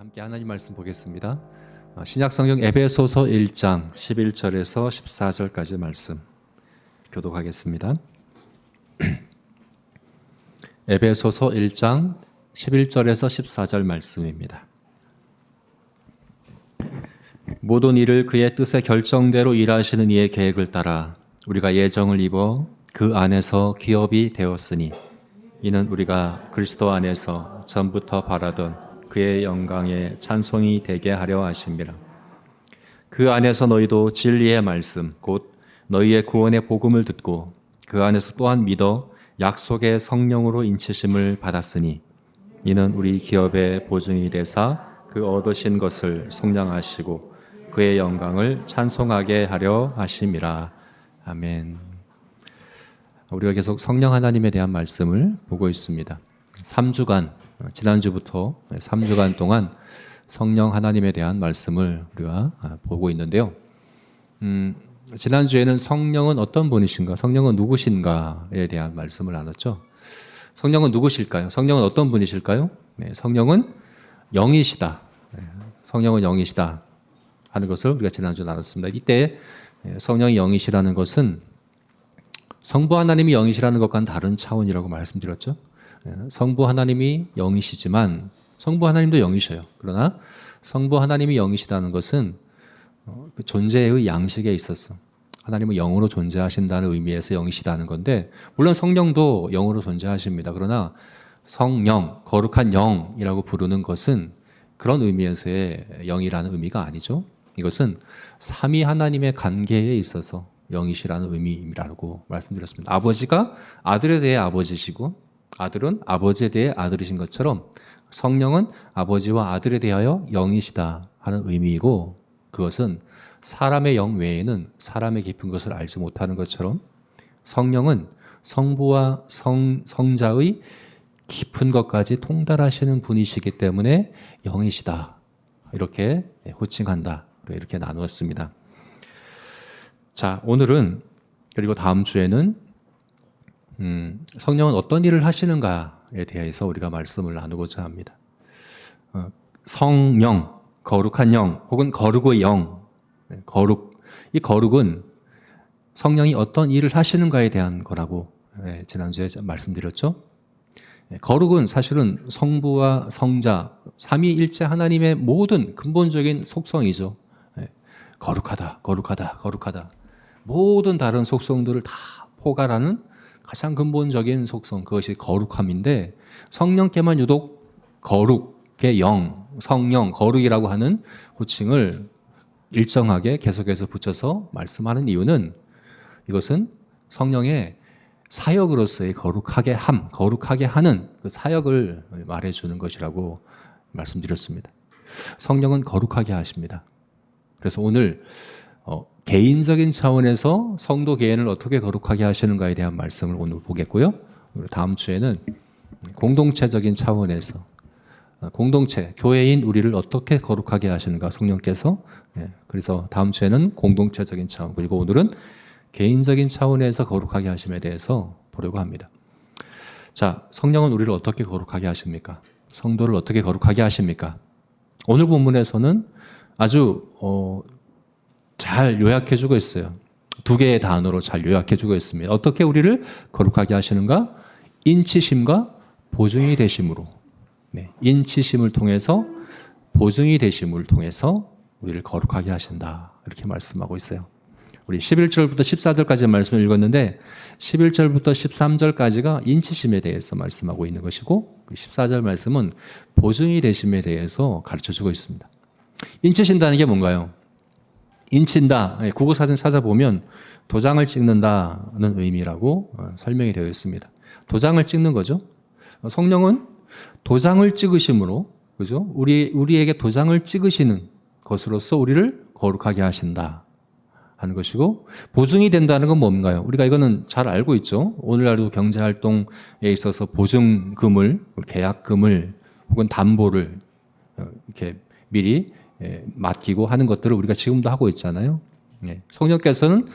함께 하나님 말씀 보겠습니다. 신약성경 에베소서 1장 11절에서 14절까지 말씀 교독하겠습니다. 에베소서 1장 11절에서 14절 말씀입니다. 모든 일을 그의 뜻의 결정대로 일하시는 이의 계획을 따라 우리가 예정을 입어 그 안에서 기업이 되었으니 이는 우리가 그리스도 안에서 전부터 바라던 그의 영광에 찬송이 되게 하려 하심이라. 그 안에서 너희도 진리의 말씀 곧 너희의 구원의 복음을 듣고 그 안에서 또한 믿어 약속의 성령으로 인치심을 받았으니 이는 우리 기업의 보증이 되사 그 얻으신 것을 속량하시고 그의 영광을 찬송하게 하려 하심이라. 아멘. 우리가 계속 성령 하나님에 대한 말씀을 보고 있습니다. 3주간 지난주부터 3주간 동안 성령 하나님에 대한 말씀을 우리가 보고 있는데요. 지난주에는 성령은 어떤 분이신가, 성령은 누구신가에 대한 말씀을 나눴죠. 성령은 누구실까요? 성령은 어떤 분이실까요? 네, 성령은 영이시다. 성령은 영이시다 하는 것을 우리가 지난주 나눴습니다. 이때 성령이 영이시라는 것은 성부 하나님이 영이시라는 것과는 다른 차원이라고 말씀드렸죠. 성부 하나님이 영이시지만 성부 하나님도 영이셔요. 그러나 성부 하나님이 영이시다는 것은 그 존재의 양식에 있어서 하나님은 영으로 존재하신다는 의미에서 영이시다는 건데, 물론 성령도 영으로 존재하십니다. 그러나 성령, 거룩한 영이라고 부르는 것은 그런 의미에서의 영이라는 의미가 아니죠. 이것은 삼위 하나님의 관계에 있어서 영이시라는 의미라고 말씀드렸습니다. 아버지가 아들에 대해 아버지시고 아들은 아버지에 대해 아들이신 것처럼 성령은 아버지와 아들에 대하여 영이시다 하는 의미이고, 그것은 사람의 영 외에는 사람의 깊은 것을 알지 못하는 것처럼 성령은 성부와 성자의 깊은 것까지 통달하시는 분이시기 때문에 영이시다, 이렇게 호칭한다, 이렇게 나누었습니다. 자, 오늘은 그리고 다음 주에는 성령은 어떤 일을 하시는가에 대해서 우리가 말씀을 나누고자 합니다. 성령, 거룩한 영, 혹은 거룩의 영, 거룩. 이 거룩은 성령이 어떤 일을 하시는가에 대한 거라고 지난주에 말씀드렸죠. 거룩은 사실은 성부와 성자, 삼위일체 하나님의 모든 근본적인 속성이죠. 거룩하다, 거룩하다, 거룩하다. 모든 다른 속성들을 다 포괄하는 가장 근본적인 속성, 그것이 거룩함인데, 성령께만 유독 거룩의 영, 성령, 거룩이라고 하는 호칭을 일정하게 계속해서 붙여서 말씀하는 이유는, 이것은 성령의 사역으로서의 거룩하게 함, 거룩하게 하는 그 사역을 말해주는 것이라고 말씀드렸습니다. 성령은 거룩하게 하십니다. 그래서 오늘 개인적인 차원에서 성도 개인을 어떻게 거룩하게 하시는가에 대한 말씀을 오늘 보겠고요. 다음 주에는 공동체적인 차원에서 공동체, 교회인 우리를 어떻게 거룩하게 하시는가, 성령께서. 그래서 다음 주에는 공동체적인 차원, 그리고 오늘은 개인적인 차원에서 거룩하게 하심에 대해서 보려고 합니다. 자, 성령은 우리를 어떻게 거룩하게 하십니까? 성도를 어떻게 거룩하게 하십니까? 오늘 본문에서는 아주 잘 요약해주고 있어요. 두 개의 단어로 잘 요약해주고 있습니다. 어떻게 우리를 거룩하게 하시는가? 인치심과 보증이 되심으로. 인치심을 통해서, 보증이 되심을 통해서 우리를 거룩하게 하신다, 이렇게 말씀하고 있어요. 우리 11절부터 14절까지 말씀을 읽었는데 11절부터 13절까지가 인치심에 대해서 말씀하고 있는 것이고, 14절 말씀은 보증이 되심에 대해서 가르쳐주고 있습니다. 인치신다는 게 뭔가요? 인친다, 국어사전 찾아보면 도장을 찍는다는 의미라고 설명이 되어 있습니다. 도장을 찍는 거죠. 성령은 도장을 찍으심으로, 그죠? 우리에게 도장을 찍으시는 것으로서 우리를 거룩하게 하신다 하는 것이고, 보증이 된다는 건 뭔가요? 우리가 이거는 잘 알고 있죠. 오늘날도 경제활동에 있어서 보증금을, 계약금을 혹은 담보를 이렇게 미리 맡기고 하는 것들을 우리가 지금도 하고 있잖아요. 성령께서는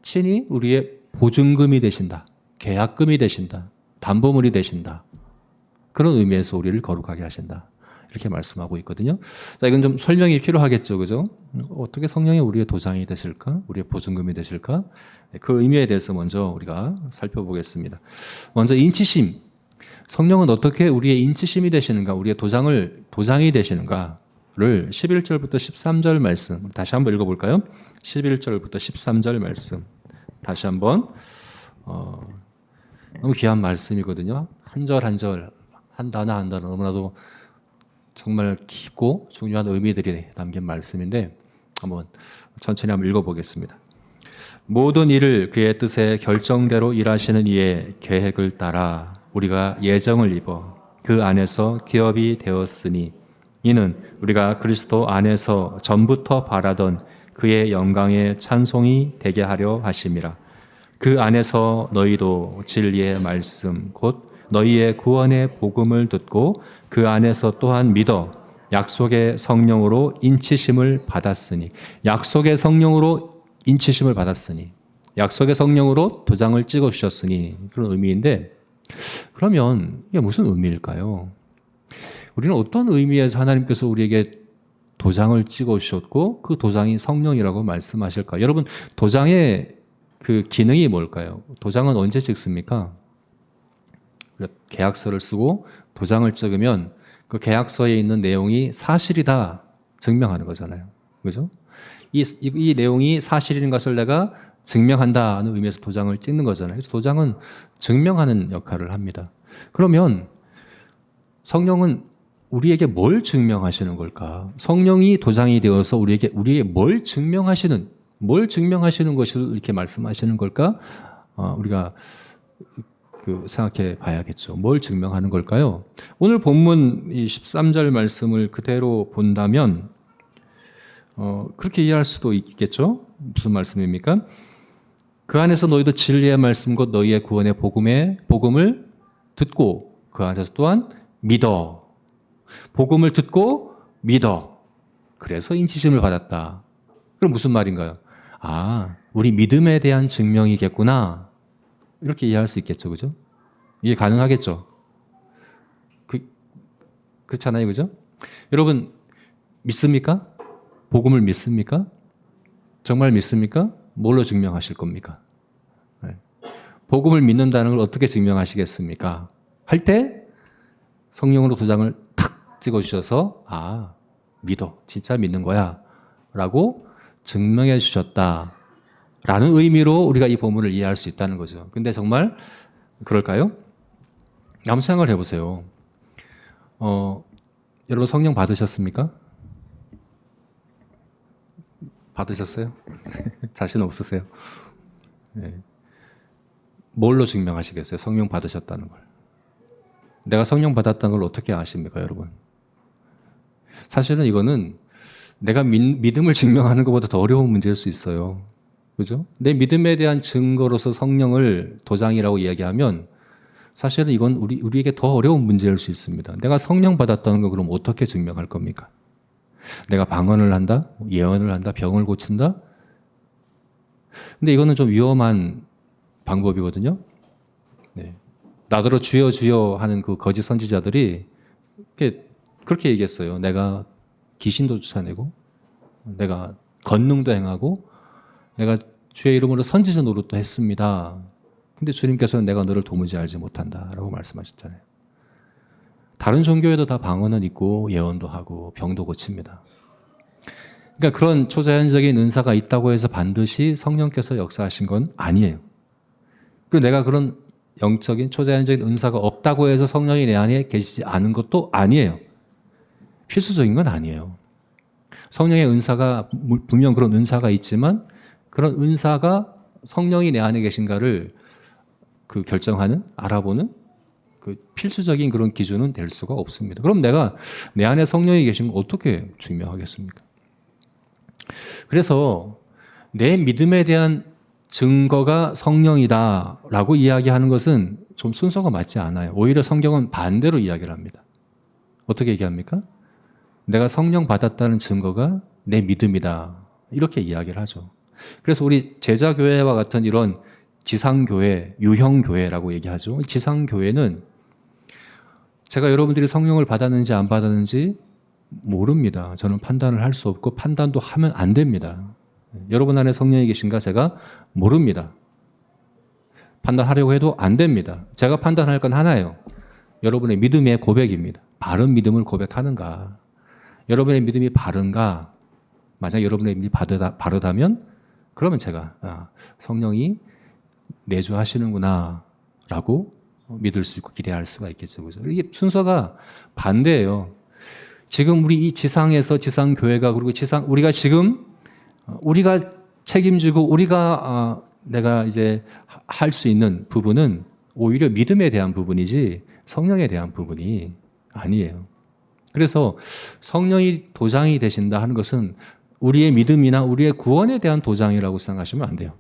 친히 우리의 보증금이 되신다, 계약금이 되신다, 담보물이 되신다, 그런 의미에서 우리를 거룩하게 하신다, 이렇게 말씀하고 있거든요. 자, 이건 좀 설명이 필요하겠죠, 그죠? 어떻게 성령이 우리의 도장이 되실까? 우리의 보증금이 되실까? 그 의미에 대해서 먼저 우리가 살펴보겠습니다. 먼저 인치심. 성령은 어떻게 우리의 인치심이 되시는가? 우리의 도장이 되시는가를 11절부터 13절 말씀 다시 한번 읽어볼까요? 11절부터 13절 말씀 다시 한번 너무 귀한 말씀이거든요. 한 절 한 절, 한 단어 한 단어 너무나도 정말 깊고 중요한 의미들이 담긴 말씀인데 한번 천천히 한번 읽어보겠습니다. 모든 일을 그의 뜻에 결정대로 일하시는 이의 계획을 따라 우리가 예정을 입어 그 안에서 기업이 되었으니 이는 우리가 그리스도 안에서 전부터 바라던 그의 영광의 찬송이 되게 하려 하심이라. 그 안에서 너희도 진리의 말씀 곧 너희의 구원의 복음을 듣고 그 안에서 또한 믿어 약속의 성령으로 인치심을 받았으니 약속의 성령으로 인치심을 받았으니 약속의 성령으로 도장을 찍어 주셨으니 그런 의미인데 그러면 이게 무슨 의미일까요? 우리는 어떤 의미에서 하나님께서 우리에게 도장을 찍어 주셨고 그 도장이 성령이라고 말씀하실까? 여러분 도장의 그 기능이 뭘까요? 도장은 언제 찍습니까? 계약서를 쓰고 도장을 찍으면 그 계약서에 있는 내용이 사실이다 증명하는 거잖아요. 그죠? 이 내용이 사실인 것을 내가 증명한다는 의미에서 도장을 찍는 거잖아요. 그래서 도장은 증명하는 역할을 합니다. 그러면 성령은 우리에게 뭘 증명하시는 걸까? 성령이 도장이 되어서 우리에게 뭘 증명하시는 것을 이렇게 말씀하시는 걸까? 우리가 생각해 봐야겠죠. 뭘 증명하는 걸까요? 오늘 본문 이 13절 말씀을 그대로 본다면 그렇게 이해할 수도 있겠죠. 무슨 말씀입니까? 그 안에서 너희도 진리의 말씀 곧 너희의 구원의 복음을 듣고 그 안에서 또한 믿어. 복음을 듣고 믿어. 그래서 인치심을 받았다. 그럼 무슨 말인가요? 우리 믿음에 대한 증명이겠구나. 이렇게 이해할 수 있겠죠. 그죠? 이게 가능하겠죠. 그렇잖아요. 그죠? 여러분, 믿습니까? 복음을 믿습니까? 정말 믿습니까? 뭘로 증명하실 겁니까? 네. 복음을 믿는다는 걸 어떻게 증명하시겠습니까? 할 때 성령으로 도장을 탁 찍어주셔서 믿어. 진짜 믿는 거야. 라고 증명해 주셨다. 라는 의미로 우리가 이 본문을 이해할 수 있다는 거죠. 근데 정말 그럴까요? 한번 생각을 해보세요. 여러분 성령 받으셨습니까? 받으셨어요? 자신 없으세요? 네. 뭘로 증명하시겠어요? 성령 받으셨다는 걸. 내가 성령 받았다는 걸 어떻게 아십니까, 여러분? 사실은 이거는 내가 믿음을 증명하는 것보다 더 어려운 문제일 수 있어요. 그죠? 내 믿음에 대한 증거로서 성령을 도장이라고 이야기하면 사실은 이건 우리에게 더 어려운 문제일 수 있습니다. 내가 성령 받았다는 거 그럼 어떻게 증명할 겁니까? 내가 방언을 한다? 예언을 한다? 병을 고친다? 근데 이거는 좀 위험한 방법이거든요. 네. 나더러 주여 주여 하는 그 거짓 선지자들이 그렇게 얘기했어요. 내가 귀신도 쫓아내고 내가 권능도 행하고 내가 주의 이름으로 선지자 노릇도 했습니다. 근데 주님께서는 내가 너를 도무지 알지 못한다라고 말씀하셨잖아요. 다른 종교에도 다 방언은 있고 예언도 하고 병도 고칩니다. 그러니까 그런 초자연적인 은사가 있다고 해서 반드시 성령께서 역사하신 건 아니에요. 그리고 내가 그런 영적인 초자연적인 은사가 없다고 해서 성령이 내 안에 계시지 않은 것도 아니에요. 필수적인 건 아니에요. 성령의 은사가 분명 그런 은사가 있지만 그런 은사가 성령이 내 안에 계신가를 결정하는 알아보는 필수적인 그런 기준은 될 수가 없습니다. 그럼 내가 내 안에 성령이 계신 걸 어떻게 증명하겠습니까? 그래서 내 믿음에 대한 증거가 성령이다라고 이야기하는 것은 좀 순서가 맞지 않아요. 오히려 성경은 반대로 이야기를 합니다. 어떻게 얘기합니까? 내가 성령 받았다는 증거가 내 믿음이다. 이렇게 이야기를 하죠. 그래서 우리 제자교회와 같은 이런 지상교회, 유형교회라고 얘기하죠. 지상교회는 제가 여러분들이 성령을 받았는지 안 받았는지 모릅니다. 저는 판단을 할 수 없고 판단도 하면 안 됩니다. 여러분 안에 성령이 계신가 제가 모릅니다. 판단하려고 해도 안 됩니다. 제가 판단할 건 하나예요. 여러분의 믿음의 고백입니다. 바른 믿음을 고백하는가? 여러분의 믿음이 바른가? 만약 여러분의 믿음이 바르다면 그러면 제가 성령이 내주하시는구나 라고 믿을 수 있고 기대할 수가 있겠죠. 그죠? 이게 순서가 반대예요. 지금 우리 이 지상에서 지상교회가 그리고 우리가 지금 우리가 책임지고 우리가 내가 이제 할 수 있는 부분은 오히려 믿음에 대한 부분이지 성령에 대한 부분이 아니에요. 그래서 성령이 도장이 되신다 하는 것은 우리의 믿음이나 우리의 구원에 대한 도장이라고 생각하시면 안 돼요.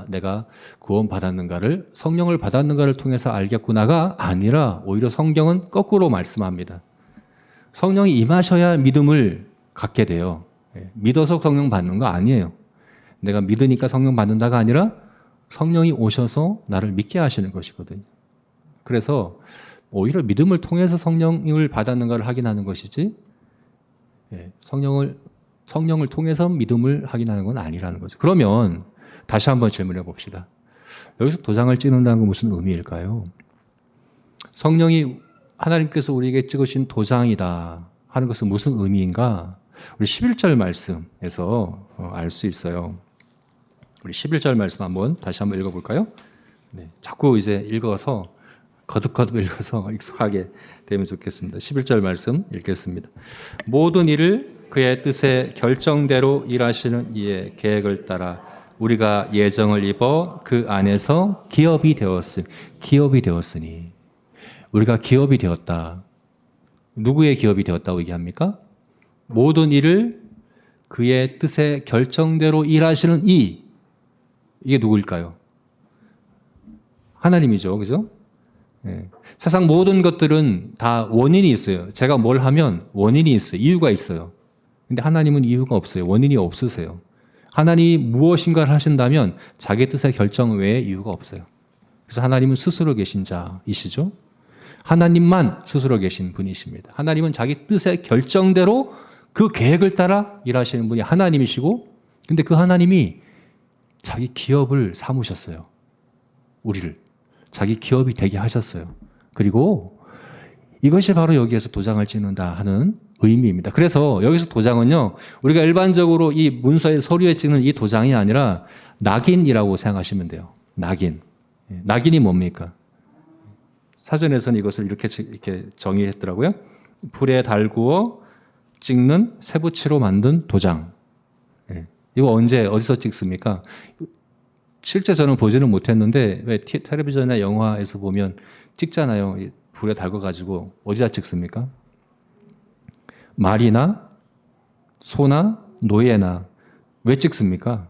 내가 구원 받았는가를 성령을 받았는가를 통해서 알겠구나가 아니라 오히려 성경은 거꾸로 말씀합니다. 성령이 임하셔야 믿음을 갖게 돼요. 믿어서 성령 받는 거 아니에요. 내가 믿으니까 성령 받는다가 아니라 성령이 오셔서 나를 믿게 하시는 것이거든요. 그래서 오히려 믿음을 통해서 성령을 받았는가를 확인하는 것이지 성령을 통해서 믿음을 확인하는 건 아니라는 거죠. 그러면 다시 한번 질문해 봅시다. 여기서 도장을 찍는다는 건 무슨 의미일까요? 성령이 하나님께서 우리에게 찍으신 도장이다 하는 것은 무슨 의미인가? 우리 11절 말씀에서 알 수 있어요. 우리 11절 말씀 다시 한번 읽어볼까요? 네, 자꾸 이제 읽어서 거듭거듭 읽어서 익숙하게 되면 좋겠습니다. 11절 말씀 읽겠습니다. 모든 일을 그의 뜻의 결정대로 일하시는 이의 계획을 따라 우리가 예정을 입어 그 안에서 기업이 되었으니 우리가 기업이 되었다. 누구의 기업이 되었다고 얘기합니까? 모든 일을 그의 뜻의 결정대로 일하시는 이게 누구일까요? 하나님이죠. 그죠? 세상 모든 것들은 다 원인이 있어요. 제가 뭘 하면 원인이 있어요. 이유가 있어요. 근데 하나님은 이유가 없어요. 원인이 없으세요. 하나님이 무엇인가를 하신다면 자기 뜻의 결정 외에 이유가 없어요. 그래서 하나님은 스스로 계신 자이시죠. 하나님만 스스로 계신 분이십니다. 하나님은 자기 뜻의 결정대로 그 계획을 따라 일하시는 분이 하나님이시고, 근데 그 하나님이 자기 기업을 삼으셨어요. 우리를. 자기 기업이 되게 하셨어요. 그리고 이것이 바로 여기에서 도장을 찍는다 하는 의미입니다. 그래서 여기서 도장은요, 우리가 일반적으로 이 문서에 서류에 찍는 이 도장이 아니라 낙인이라고 생각하시면 돼요. 낙인. 낙인이 뭡니까? 사전에서는 이것을 이렇게 정의했더라고요. 불에 달구어 찍는 쇠붙이로 만든 도장. 이거 어디서 찍습니까? 실제 저는 보지는 못했는데 왜 텔레비전이나 영화에서 보면 찍잖아요. 불에 달궈가지고 어디다 찍습니까? 말이나 소나 노예나 왜 찍습니까?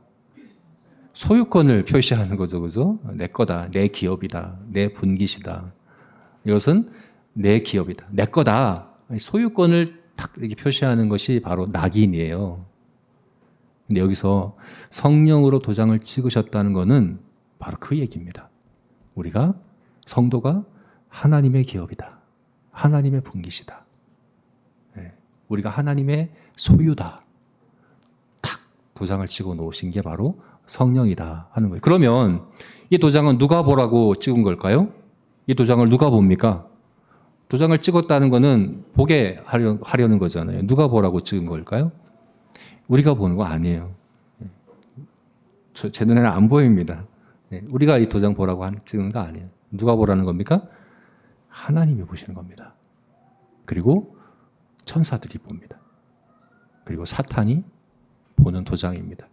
소유권을 표시하는 거죠, 그죠? 내 거다, 내 기업이다, 내 분깃이다. 이것은 내 기업이다, 내 거다. 소유권을 딱 이렇게 표시하는 것이 바로 낙인이에요. 근데 여기서 성령으로 도장을 찍으셨다는 것은 바로 그 얘기입니다. 우리가 성도가 하나님의 기업이다. 하나님의 분깃이다. 우리가 하나님의 소유다. 탁 도장을 찍어 놓으신 게 바로 성령이다 하는 거예요. 그러면 이 도장은 누가 보라고 찍은 걸까요? 이 도장을 누가 봅니까? 도장을 찍었다는 것은 보게 하려는 거잖아요. 누가 보라고 찍은 걸까요? 우리가 보는 거 아니에요. 제 눈에는 안 보입니다. 우리가 이 도장 보라고 찍은 거 아니에요. 누가 보라는 겁니까? 하나님이 보시는 겁니다. 그리고 천사들이 봅니다. 그리고 사탄이 보는 도장입니다.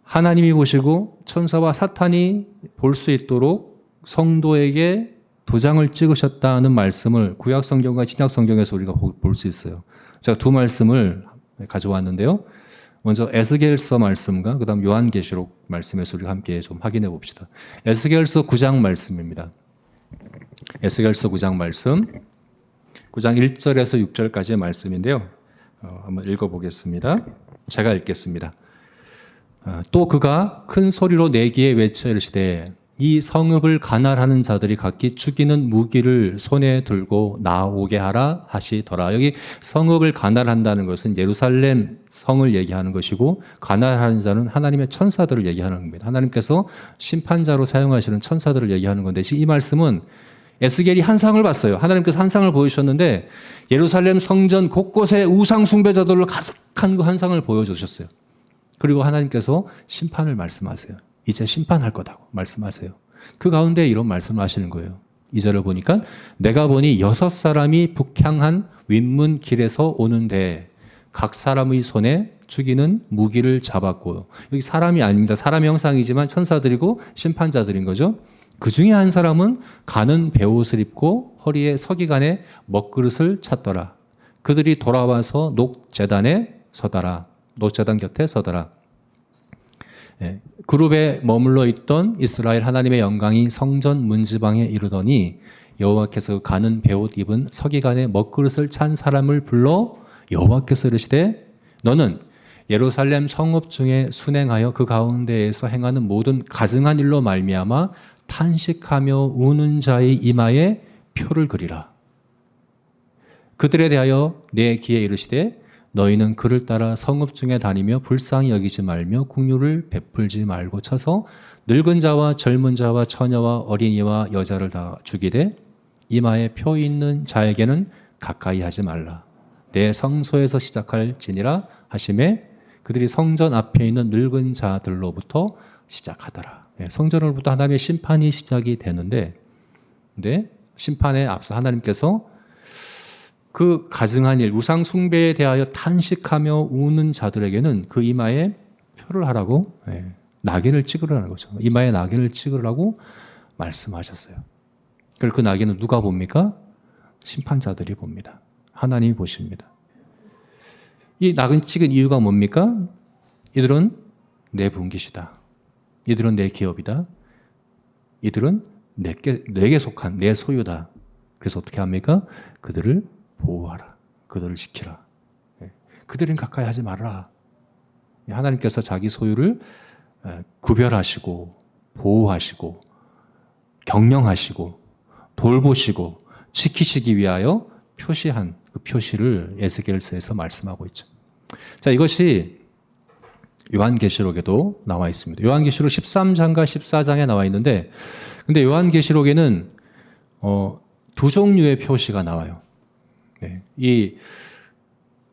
하나님이 보시고 천사와 사탄이 볼 수 있도록 성도에게 도장을 찍으셨다는 말씀을 구약 성경과 신약 성경에서 우리가 볼 수 있어요. 제가 두 말씀을 가져왔는데요. 먼저 에스겔서 말씀과 그다음 요한계시록 말씀에서 우리가 함께 좀 확인해 봅시다. 에스겔서 9장 말씀입니다. 에스겔서 9장 말씀, 9장 1절에서 6절까지의 말씀인데요. 한번 읽어보겠습니다. 제가 읽겠습니다. 또 그가 큰 소리로 내 귀에 외쳐 이르시되 이 성읍을 관할하는 자들이 각기 죽이는 무기를 손에 들고 나오게 하라 하시더라. 여기 성읍을 관할한다는 것은 예루살렘 성을 얘기하는 것이고, 관할하는 자는 하나님의 천사들을 얘기하는 겁니다. 하나님께서 심판자로 사용하시는 천사들을 얘기하는 건데, 이 말씀은 에스겔이 한 상을 봤어요. 하나님께서 한 상을 보여주셨는데 예루살렘 성전 곳곳에 우상 숭배자들로 가득한 그 한 상을 보여주셨어요. 그리고 하나님께서 심판을 말씀하세요. 이제 심판할 거다고 말씀하세요. 그 가운데 이런 말씀을 하시는 거예요. 2절을 보니까 내가 보니 6사람이 북향한 윗문 길에서 오는데 각 사람의 손에 죽이는 무기를 잡았고, 여기 사람이 아닙니다. 사람 형상이지만 천사들이고 심판자들인 거죠. 그 중에 한 사람은 가는 베옷을 입고 허리에 서기관에 먹그릇을 찼더라. 그들이 돌아와서 녹제단에 서더라. 녹제단 곁에 서더라. 그룹에 머물러 있던 이스라엘 하나님의 영광이 성전 문지방에 이르더니 여호와께서 가는 베옷 입은 서기관의 먹그릇을 찬 사람을 불러 여호와께서 이르시되 너는 예루살렘 성읍 중에 순행하여 그 가운데에서 행하는 모든 가증한 일로 말미암아 탄식하며 우는 자의 이마에 표를 그리라. 그들에 대하여 내 귀에 이르시되 너희는 그를 따라 성읍 중에 다니며 불쌍히 여기지 말며 긍휼을 베풀지 말고 쳐서 늙은 자와 젊은 자와 처녀와 어린이와 여자를 다 죽이되 이마에 표 있는 자에게는 가까이 하지 말라. 내 성소에서 시작할지니라 하심에 그들이 성전 앞에 있는 늙은 자들로부터 시작하더라. 성전으로부터 하나님의 심판이 시작이 되는데, 근데 심판에 앞서 하나님께서 그 가증한 일, 우상 숭배에 대하여 탄식하며 우는 자들에게는 그 이마에 표를 하라고, 낙인을 찍으라는 거죠. 이마에 낙인을 찍으라고 말씀하셨어요. 그리고 그 낙인은 누가 봅니까? 심판자들이 봅니다. 하나님이 보십니다. 이 낙인 찍은 이유가 뭡니까? 이들은 내 분깃이다. 이들은 내 기업이다. 이들은 내게 속한 내 소유다. 그래서 어떻게 합니까? 그들을 보호하라. 그들을 지키라. 그들은 가까이 하지 말아라. 하나님께서 자기 소유를 구별하시고 보호하시고 경영하시고 돌보시고 지키시기 위하여 표시한 그 표시를 에스겔서에서 말씀하고 있죠. 자, 이것이 요한계시록에도 나와 있습니다. 요한계시록 13장과 14장에 나와 있는데, 근데 요한계시록에는 두 종류의 표시가 나와요. 이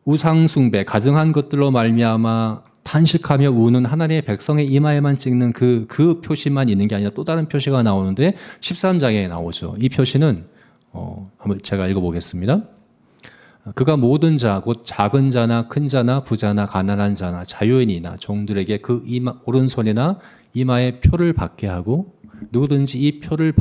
우상숭배, 가증한 것들로 말미암아 탄식하며 우는 하나님의 백성의 이마에만 찍는 그 표시만 있는 게 아니라 또 다른 표시가 나오는데 13장에 나오죠. 이 표시는 한번 제가 읽어보겠습니다. 그가 모든 자, 곧 작은 자나 큰 자나 부자나 가난한 자나 자유인이나 종들에게 그 오른손이나 이마에 표를 받게 하고 누구든지 이 표를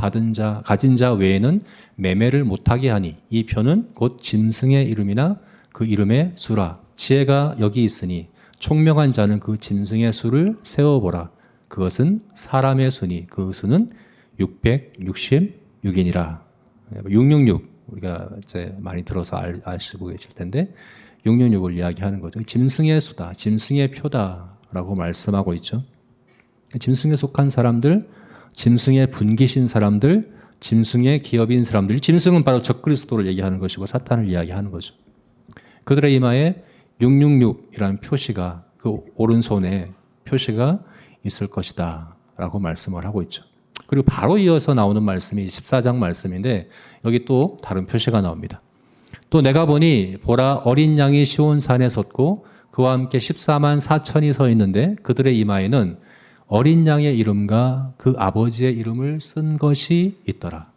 가진 자 외에는 매매를 못하게 하니 이 표는 곧 짐승의 이름이나 그 이름의 수라. 지혜가 여기 있으니 총명한 자는 그 짐승의 수를 세어보라. 그것은 사람의 수니 그 수는 666이니라. 666 우리가 이제 많이 들어서 아시고 계실 텐데 666을 이야기하는 거죠. 짐승의 수다, 짐승의 표다라고 말씀하고 있죠. 짐승에 속한 사람들, 짐승의 분기신 사람들, 짐승의 기업인 사람들, 짐승은 바로 적그리스도를 얘기하는 것이고 사탄을 이야기하는 거죠. 그들의 이마에 666이라는 표시가, 그 오른손에 표시가 있을 것이다 라고 말씀을 하고 있죠. 그리고 바로 이어서 나오는 말씀이 14장 말씀인데 여기 또 다른 표시가 나옵니다. 또 내가 보니 보라 어린 양이 시온산에 섰고 그와 함께 14만 4천이 서 있는데 그들의 이마에는 어린 양의 이름과 그 아버지의 이름을 쓴 것이 있더라.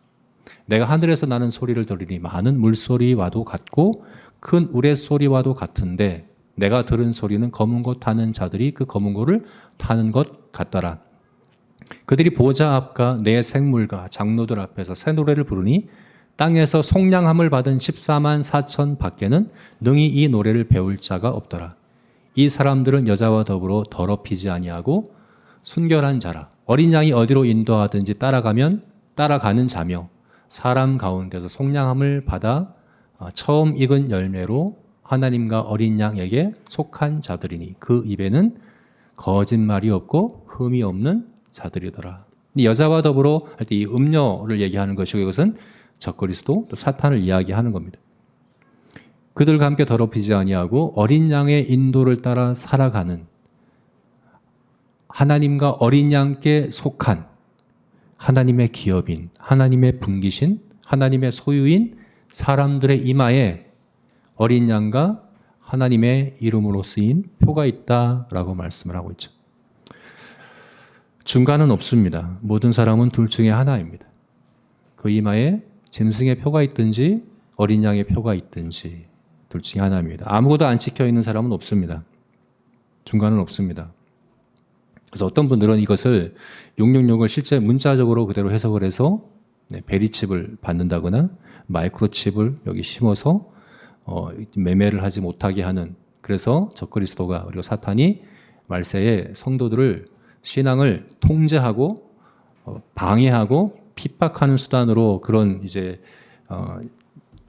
내가 하늘에서 나는 소리를 들으니 많은 물소리와도 같고 큰 우레소리와도 같은데 내가 들은 소리는 검은 것 타는 자들이 그 검은 고를 타는 것 같더라. 그들이 보좌 앞과 내 생물과 장로들 앞에서 새 노래를 부르니 땅에서 속량함을 받은 14만 4천 밖에는 능히 이 노래를 배울 자가 없더라. 이 사람들은 여자와 더불어 더럽히지 아니하고 순결한 자라. 어린 양이 어디로 인도하든지 따라가는 자며 사람 가운데서 속량함을 받아 처음 익은 열매로 하나님과 어린 양에게 속한 자들이니 그 입에는 거짓말이 없고 흠이 없는 자들이더라. 이 여자와 더불어 할 때 이 음녀를 얘기하는 것이고 이것은 적그리스도 또 사탄을 이야기하는 겁니다. 그들과 함께 더럽히지 아니하고 어린 양의 인도를 따라 살아가는 하나님과 어린 양께 속한 하나님의 기업인, 하나님의 분기신, 하나님의 소유인 사람들의 이마에 어린 양과 하나님의 이름으로 쓰인 표가 있다라고 말씀을 하고 있죠. 중간은 없습니다. 모든 사람은 둘 중에 하나입니다. 그 이마에 짐승의 표가 있든지 어린 양의 표가 있든지 둘 중에 하나입니다. 아무것도 안 찍혀 있는 사람은 없습니다. 중간은 없습니다. 그래서 어떤 분들은 이것을 666을 실제 문자적으로 그대로 해석을 해서 베리칩을 받는다거나 마이크로칩을 여기 심어서 매매를 하지 못하게 하는, 그래서 적그리스도가 그리고 사탄이 말세에 성도들을 신앙을 통제하고 방해하고 핍박하는 수단으로 그런 이제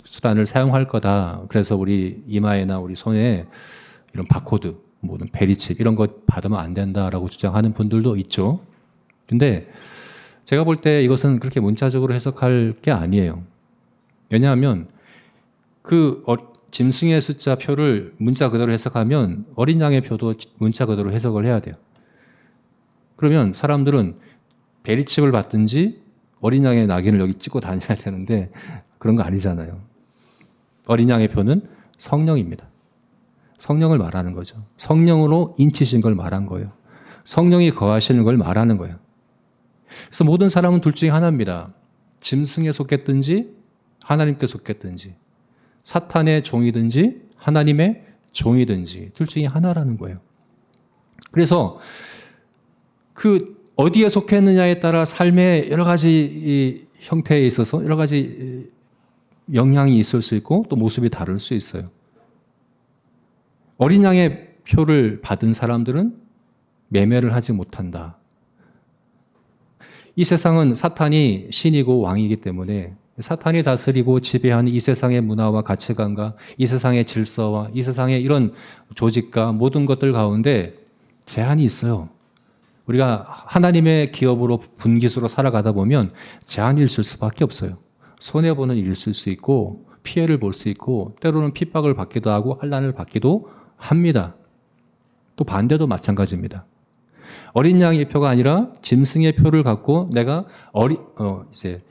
수단을 사용할 거다. 그래서 우리 이마에나 우리 손에 이런 바코드, 모든 베리칩 이런 것 받으면 안 된다라고 주장하는 분들도 있죠. 근데 제가 볼 때 이것은 그렇게 문자적으로 해석할 게 아니에요. 왜냐하면 그 짐승의 숫자 표를 문자 그대로 해석하면 어린 양의 표도 문자 그대로 해석을 해야 돼요. 그러면 사람들은 베리칩을 받든지 어린 양의 낙인을 여기 찍고 다녀야 되는데 그런 거 아니잖아요. 어린 양의 표는 성령입니다. 성령을 말하는 거죠. 성령으로 인치신 걸 말한 거예요. 성령이 거하시는 걸 말하는 거예요. 그래서 모든 사람은 둘 중에 하나입니다. 짐승에 속했든지 하나님께 속했든지 사탄의 종이든지 하나님의 종이든지 둘 중에 하나라는 거예요. 그래서 그 어디에 속했느냐에 따라 삶의 여러 가지 형태에 있어서 여러 가지 영향이 있을 수 있고 또 모습이 다를 수 있어요. 어린 양의 표를 받은 사람들은 매매를 하지 못한다. 이 세상은 사탄이 신이고 왕이기 때문에 사탄이 다스리고 지배하는 이 세상의 문화와 가치관과 이 세상의 질서와 이 세상의 이런 조직과 모든 것들 가운데 제한이 있어요. 우리가 하나님의 기업으로 분깃으로 살아가다 보면 제한이 있을 수밖에 없어요. 손해보는 일이 있을 수 있고 피해를 볼 수 있고 때로는 핍박을 받기도 하고 환난을 받기도 합니다. 또 반대도 마찬가지입니다. 어린 양의 표가 아니라 짐승의 표를 갖고 내가 이제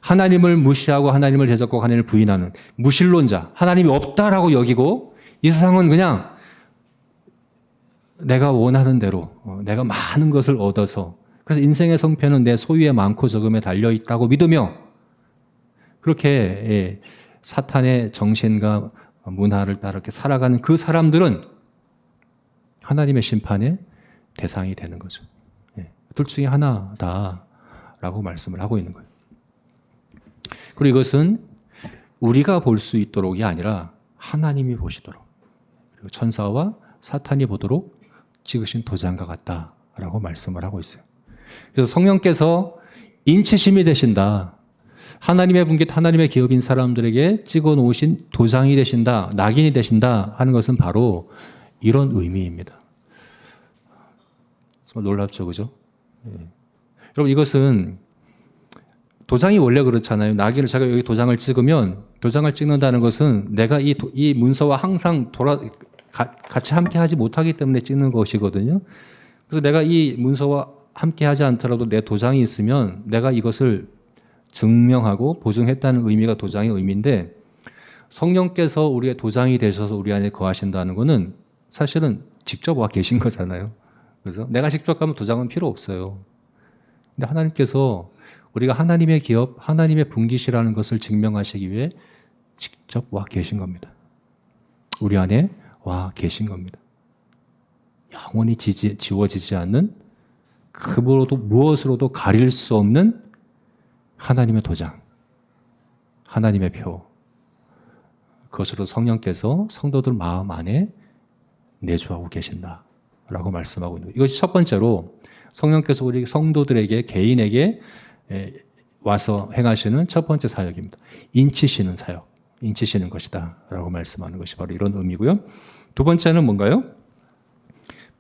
하나님을 무시하고 하나님을 대적하고 하나님을 부인하는 무신론자, 하나님이 없다라고 여기고 이 세상은 그냥 내가 원하는 대로 내가 많은 것을 얻어서 그래서 인생의 성패는 내 소유의 많고 적음에 달려 있다고 믿으며 그렇게 사탄의 정신과 문화를 따라 이렇게 살아가는 그 사람들은 하나님의 심판의 대상이 되는 거죠. 둘 중에 하나다라고 말씀을 하고 있는 거예요. 그리고 이것은 우리가 볼 수 있도록이 아니라 하나님이 보시도록 그리고 천사와 사탄이 보도록 찍으신 도장과 같다라고 말씀을 하고 있어요. 그래서 성령께서 인치심이 되신다. 하나님의 분깃, 하나님의 기업인 사람들에게 찍어 놓으신 도장이 되신다, 낙인이 되신다 하는 것은 바로 이런 의미입니다. 정말 놀랍죠, 그죠? 여러분 이것은 도장이 원래 그렇잖아요. 낙인을 제가 여기 도장을 찍으면 도장을 찍는다는 것은 내가 이 문서와 항상 같이 함께 하지 못하기 때문에 찍는 것이거든요. 그래서 내가 이 문서와 함께 하지 않더라도 내 도장이 있으면 내가 이것을 증명하고 보증했다는 의미가 도장의 의미인데 성령께서 우리의 도장이 되셔서 우리 안에 거하신다는 것은 사실은 직접 와 계신 거잖아요. 그래서 내가 직접 가면 도장은 필요 없어요. 근데 하나님께서 우리가 하나님의 기업, 하나님의 분깃이라는 것을 증명하시기 위해 직접 와 계신 겁니다. 우리 안에 와 계신 겁니다. 영원히 지워지지 않는 그무로도 무엇으로도 가릴 수 없는 하나님의 도장, 하나님의 표. 그것으로 성령께서 성도들 마음 안에 내주하고 계신다라고 말씀하고 있는 거예요. 이것이 첫 번째로 성령께서 우리 성도들에게 개인에게 와서 행하시는 첫 번째 사역입니다. 인치시는 사역, 인치시는 것이다 라고 말씀하는 것이 바로 이런 의미고요. 두 번째는 뭔가요?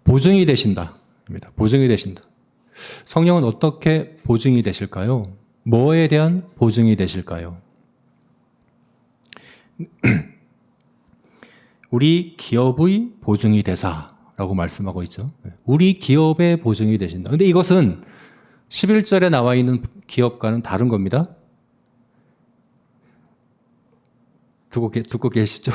보증이 되신다. 보증이 되신다. 성령은 어떻게 보증이 되실까요? 뭐에 대한 보증이 되실까요? 우리 기업의 보증이 되사라고 말씀하고 있죠. 우리 기업의 보증이 되신다. 근데 이것은 11절에 나와 있는 기업과는 다른 겁니다. 듣고 계시죠?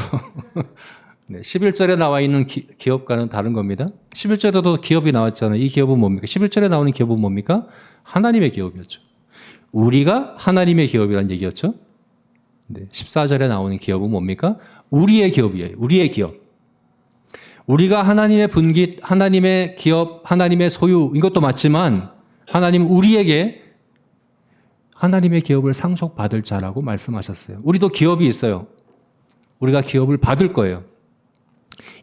네, 11절에 나와 있는 기업과는 다른 겁니다. 11절에도 기업이 나왔잖아요. 이 기업은 뭡니까? 11절에 나오는 기업은 뭡니까? 하나님의 기업이었죠. 우리가 하나님의 기업이라는 얘기였죠. 네, 14절에 나오는 기업은 뭡니까? 우리의 기업이에요. 우리의 기업. 우리가 하나님의 분깃, 하나님의 기업, 하나님의 소유, 이것도 맞지만 하나님은 우리에게 하나님의 기업을 상속받을 자라고 말씀하셨어요. 우리도 기업이 있어요. 우리가 기업을 받을 거예요.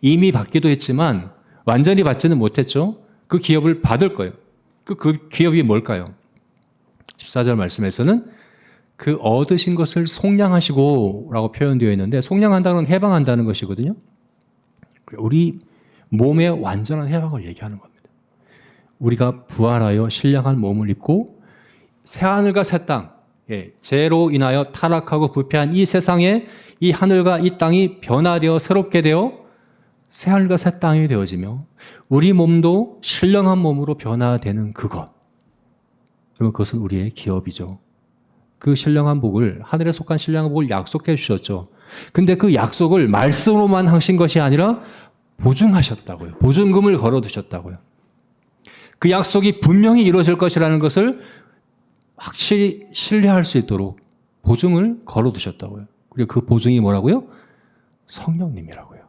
이미 받기도 했지만 완전히 받지는 못했죠. 그 기업을 받을 거예요. 그 기업이 뭘까요? 14절 말씀에서는 그 얻으신 것을 속량하시고 라고 표현되어 있는데, 속량한다는 건 해방한다는 것이거든요. 우리 몸의 완전한 해방을 얘기하는 겁니다. 우리가 부활하여 신령한 몸을 입고 새하늘과 새 땅, 죄로 인하여 타락하고 부패한 이 세상에 이 하늘과 이 땅이 변화되어 새롭게 되어 새하늘과 새 땅이 되어지며 우리 몸도 신령한 몸으로 변화되는 그것. 그러면 그것은 우리의 기업이죠. 그 신령한 복을, 하늘에 속한 신령한 복을 약속해 주셨죠. 근데 그 약속을 말씀으로만 하신 것이 아니라 보증하셨다고요. 보증금을 걸어두셨다고요. 그 약속이 분명히 이루어질 것이라는 것을 확실히 신뢰할 수 있도록 보증을 걸어두셨다고요. 그리고 그 보증이 뭐라고요? 성령님이라고요.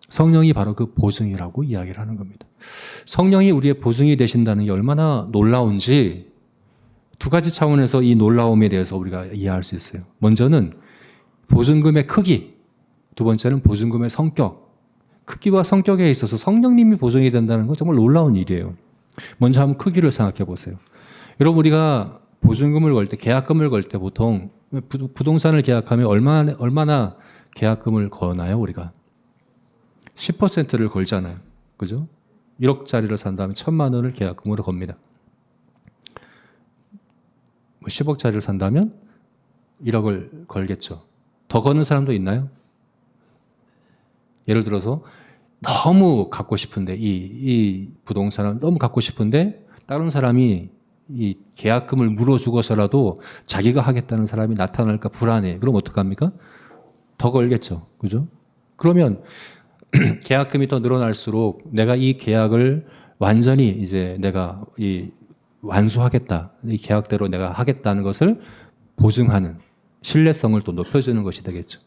성령이 바로 그 보증이라고 이야기를 하는 겁니다. 성령이 우리의 보증이 되신다는 게 얼마나 놀라운지 두 가지 차원에서 이 놀라움에 대해서 우리가 이해할 수 있어요. 먼저는 보증금의 크기, 두 번째는 보증금의 성격. 크기와 성격에 있어서 성령님이 보증이 된다는 건 정말 놀라운 일이에요. 먼저 한번 크기를 생각해 보세요. 여러분, 우리가 보증금을 걸 때, 계약금을 걸 때 보통 부동산을 계약하면 얼마나 계약금을 거나요, 우리가? 10%를 걸잖아요. 그죠? 1억짜리를 산다면 1,000만 원을 계약금으로 겁니다. 10억짜리를 산다면 1억을 걸겠죠. 더 거는 사람도 있나요? 예를 들어서 너무 갖고 싶은데, 이 부동산을 너무 갖고 싶은데 다른 사람이 이 계약금을 물어주고서라도 자기가 하겠다는 사람이 나타날까 불안해. 그럼 어떡합니까? 더 걸겠죠. 그죠? 그러면 계약금이 더 늘어날수록 내가 이 계약을 완전히 이제 내가 완수하겠다. 이 계약대로 내가 하겠다는 것을 보증하는 신뢰성을 또 높여주는 것이 되겠죠.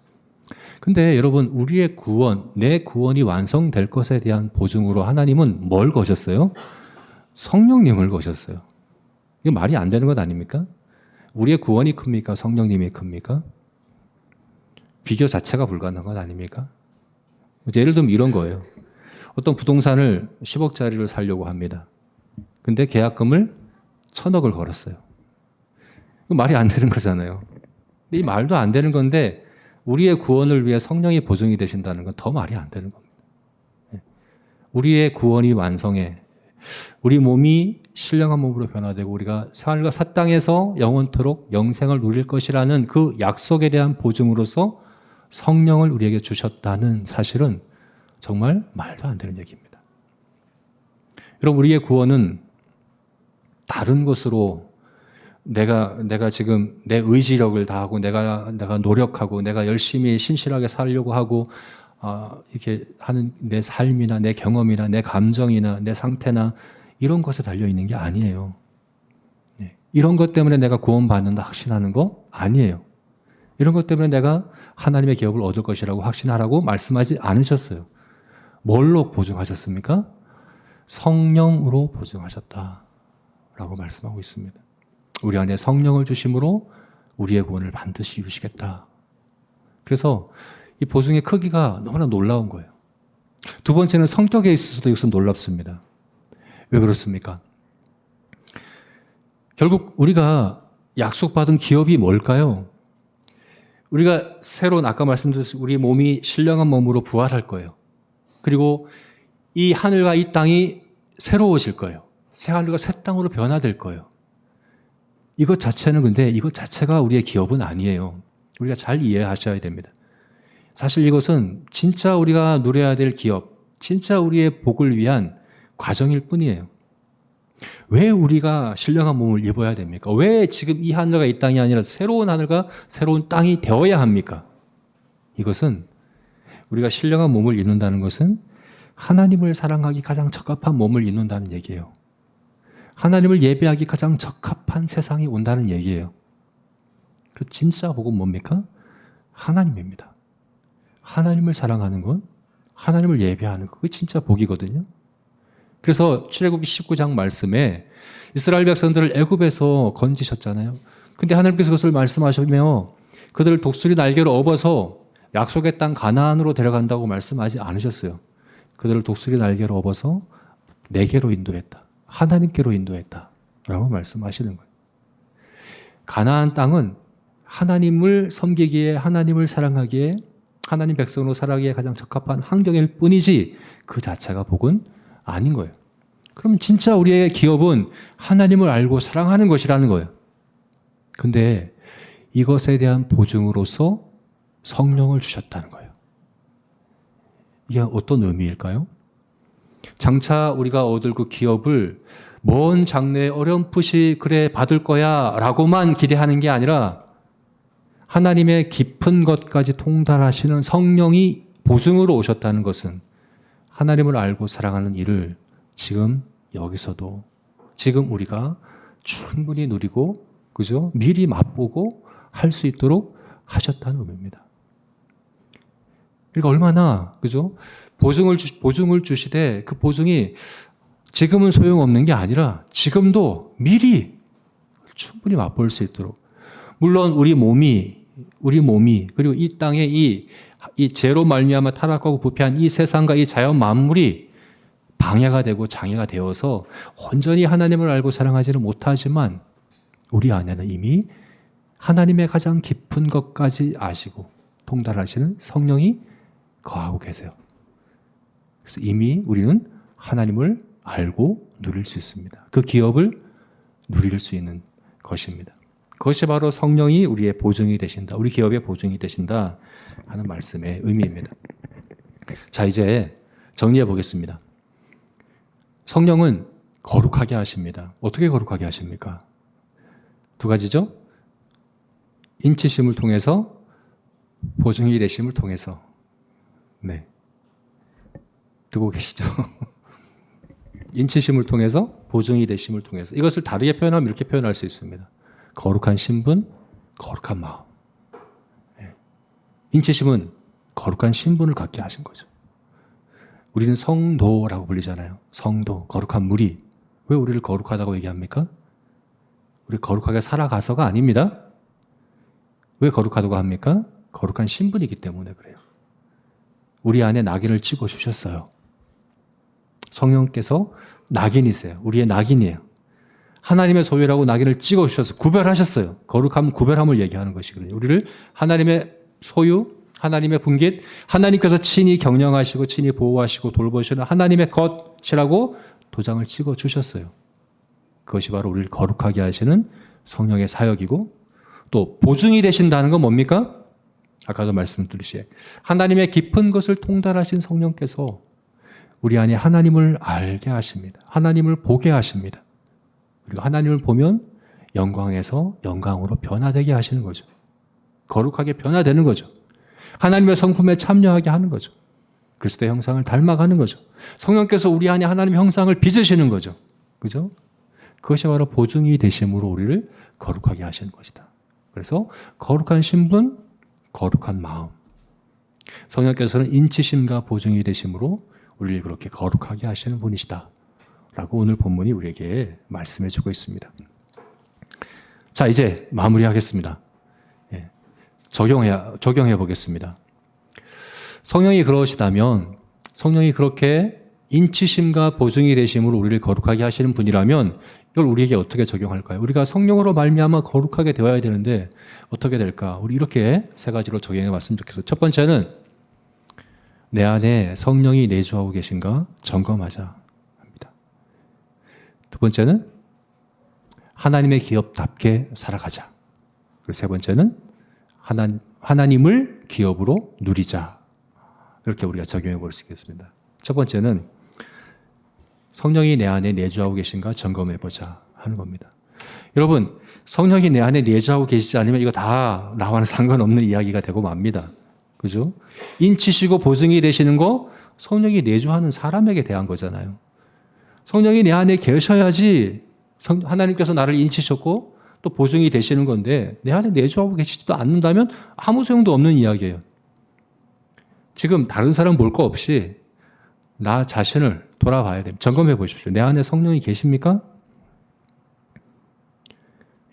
근데 여러분, 우리의 구원, 내 구원이 완성될 것에 대한 보증으로 하나님은 뭘 거셨어요? 성령님을 거셨어요. 이게 말이 안 되는 것 아닙니까? 우리의 구원이 큽니까? 성령님이 큽니까? 비교 자체가 불가능한 것 아닙니까? 예를 들면 이런 거예요. 어떤 부동산을 10억짜리를 사려고 합니다. 근데 계약금을 1,000억을 걸었어요. 이거 말이 안 되는 거잖아요. 이 말도 안 되는 건데 우리의 구원을 위해 성령이 보증이 되신다는 건 더 말이 안 되는 겁니다. 우리의 구원이 완성해 우리 몸이 신령한 몸으로 변화되고 우리가 하늘과 새 땅에서 영원토록 영생을 누릴 것이라는 그 약속에 대한 보증으로서 성령을 우리에게 주셨다는 사실은 정말 말도 안 되는 얘기입니다. 여러분, 우리의 구원은 다른 것으로 내가 지금 내 의지력을 다하고 내가 노력하고 내가 열심히 신실하게 살려고 하고 이렇게 하는 내 삶이나 내 경험이나 내 감정이나 내 상태나 이런 것에 달려 있는 게 아니에요. 네. 이런 것 때문에 내가 구원받는다 확신하는 거 아니에요. 이런 것 때문에 내가 하나님의 기업을 얻을 것이라고 확신하라고 말씀하지 않으셨어요. 뭘로 보증하셨습니까? 성령으로 보증하셨다라고 말씀하고 있습니다. 우리 안에 성령을 주심으로 우리의 구원을 반드시 이루시겠다. 그래서 이 보증의 크기가 너무나 놀라운 거예요. 두 번째는 성격에 있어서도 이것은 놀랍습니다. 왜 그렇습니까? 결국 우리가 약속받은 기업이 뭘까요? 우리가 새로운 아까 말씀드렸듯이 우리 몸이 신령한 몸으로 부활할 거예요. 그리고 이 하늘과 이 땅이 새로워질 거예요. 새하늘과 새 땅으로 변화될 거예요. 이것 자체는 근데 이것 자체가 우리의 기업은 아니에요. 우리가 잘 이해하셔야 됩니다. 사실 이것은 진짜 우리가 누려야 될 기업, 진짜 우리의 복을 위한 과정일 뿐이에요. 왜 우리가 신령한 몸을 입어야 됩니까? 왜 지금 이 하늘과 이 땅이 아니라 새로운 하늘과 새로운 땅이 되어야 합니까? 이것은 우리가 신령한 몸을 입는다는 것은 하나님을 사랑하기 가장 적합한 몸을 입는다는 얘기예요. 하나님을 예배하기 가장 적합한 세상이 온다는 얘기예요. 그 진짜 복은 뭡니까? 하나님입니다. 하나님을 사랑하는 것, 하나님을 예배하는 것, 그게 진짜 복이거든요. 그래서 출애굽기 19장 말씀에 이스라엘 백성들을 애굽에서 건지셨잖아요. 근데 하나님께서 그것을 말씀하시며 그들을 독수리 날개로 업어서 약속의 땅 가나안으로 데려간다고 말씀하지 않으셨어요. 그들을 독수리 날개로 업어서 내게로 인도했다. 하나님께로 인도했다. 라고 말씀하시는 거예요. 가나안 땅은 하나님을 섬기기에, 하나님을 사랑하기에, 하나님 백성으로 살아가기에 가장 적합한 환경일 뿐이지 그 자체가 복은 아닌 거예요. 그럼 진짜 우리의 기업은 하나님을 알고 사랑하는 것이라는 거예요. 근데 이것에 대한 보증으로서 성령을 주셨다는 거예요. 이게 어떤 의미일까요? 장차 우리가 얻을 그 기업을 먼 장래에 어렴풋이 그래 받을 거야 라고만 기대하는 게 아니라 하나님의 깊은 것까지 통달하시는 성령이 보증으로 오셨다는 것은 하나님을 알고 사랑하는 일을 지금 여기서도 지금 우리가 충분히 누리고 그죠? 미리 맛보고 할 수 있도록 하셨다는 의미입니다. 그러니까 얼마나 그죠? 보증을 주시되 그 보증이 지금은 소용없는 게 아니라 지금도 미리 충분히 맛볼 수 있도록 물론 우리 몸이 그리고 이 땅에 이 죄로 말미암아 타락하고 부패한 이 세상과 이 자연 만물이 방해가 되고 장애가 되어서 온전히 하나님을 알고 사랑하지는 못하지만 우리 안에는 이미 하나님의 가장 깊은 것까지 아시고 통달하시는 성령이 거하고 계세요. 그래서 이미 우리는 하나님을 알고 누릴 수 있습니다. 그 기업을 누릴 수 있는 것입니다. 그것이 바로 성령이 우리의 보증이 되신다. 우리 기업의 보증이 되신다 하는 말씀의 의미입니다. 자, 이제 정리해 보겠습니다. 성령은 거룩하게 하십니다. 어떻게 거룩하게 하십니까? 두 가지죠. 인치심을 통해서 보증이 되심을 통해서 네. 듣고 계시죠? 인치심을 통해서 보증이 되심을 통해서 이것을 다르게 표현하면 이렇게 표현할 수 있습니다. 거룩한 신분, 거룩한 마음. 인치심은 거룩한 신분을 갖게 하신 거죠. 우리는 성도라고 불리잖아요. 성도, 거룩한 무리. 왜 우리를 거룩하다고 얘기합니까? 우리 거룩하게 살아가서가 아닙니다. 왜 거룩하다고 합니까? 거룩한 신분이기 때문에 그래요. 우리 안에 낙인을 찍어 주셨어요. 성령께서 낙인이세요. 우리의 낙인이에요. 하나님의 소유라고 낙인을 찍어 주셔서 구별하셨어요. 거룩함, 구별함을 얘기하는 것이거든요. 우리를 하나님의 소유, 하나님의 분깃, 하나님께서 친히 경영하시고 친히 보호하시고 돌보시는 하나님의 것이라고 도장을 찍어 주셨어요. 그것이 바로 우리를 거룩하게 하시는 성령의 사역이고 또 보증이 되신다는 건 뭡니까? 아까도 말씀드렸듯이 하나님의 깊은 것을 통달하신 성령께서 우리 안에 하나님을 알게 하십니다. 하나님을 보게 하십니다. 그리고 하나님을 보면 영광에서 영광으로 변화되게 하시는 거죠. 거룩하게 변화되는 거죠. 하나님의 성품에 참여하게 하는 거죠. 그리스도의 형상을 닮아가는 거죠. 성령께서 우리 안에 하나님의 형상을 빚으시는 거죠. 그죠? 그것이 바로 보증이 되심으로 우리를 거룩하게 하시는 것이다. 그래서 거룩한 신분, 거룩한 마음. 성령께서는 인치심과 보증이 되심으로 우리를 그렇게 거룩하게 하시는 분이시다. 라고 오늘 본문이 우리에게 말씀해 주고 있습니다. 자, 이제 마무리하겠습니다. 적용해 보겠습니다. 성령이 그러시다면, 성령이 그렇게 인치심과 보증이 되심으로 우리를 거룩하게 하시는 분이라면 이걸 우리에게 어떻게 적용할까요? 우리가 성령으로 말미암아 거룩하게 되어야 되는데 어떻게 될까? 우리 이렇게 세 가지로 적용해 봤으면 좋겠어요. 첫 번째는 내 안에 성령이 내주하고 계신가 점검하자 합니다. 두 번째는 하나님의 기업답게 살아가자. 그리고 세 번째는 하나님을 기업으로 누리자. 이렇게 우리가 적용해 볼 수 있겠습니다. 첫 번째는 성령이 내 안에 내주하고 계신가 점검해 보자 하는 겁니다. 여러분, 성령이 내 안에 내주하고 계시지 않으면 이거 다 나와는 상관없는 이야기가 되고 맙니다. 그죠? 인치시고 보증이 되시는 거 성령이 내주하는 사람에게 대한 거잖아요. 성령이 내 안에 계셔야지 하나님께서 나를 인치셨고 또 보증이 되시는 건데 내 안에 내주하고 계시지도 않는다면 아무 소용도 없는 이야기예요. 지금 다른 사람 볼 거 없이 나 자신을 돌아봐야 됩니다. 점검해 보십시오. 내 안에 성령이 계십니까?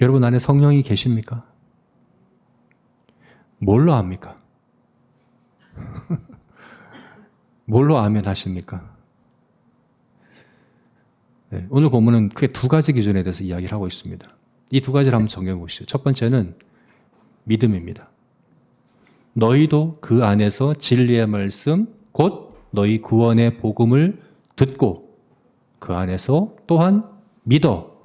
여러분 안에 성령이 계십니까? 뭘로 압니까? 뭘로 아멘 하십니까? 네, 오늘 본문은 크게 두 가지 기준에 대해서 이야기를 하고 있습니다. 이 두 가지를 한번 정해 보시죠. 첫 번째는 믿음입니다. 너희도 그 안에서 진리의 말씀 곧 너희 구원의 복음을 듣고 그 안에서 또한 믿어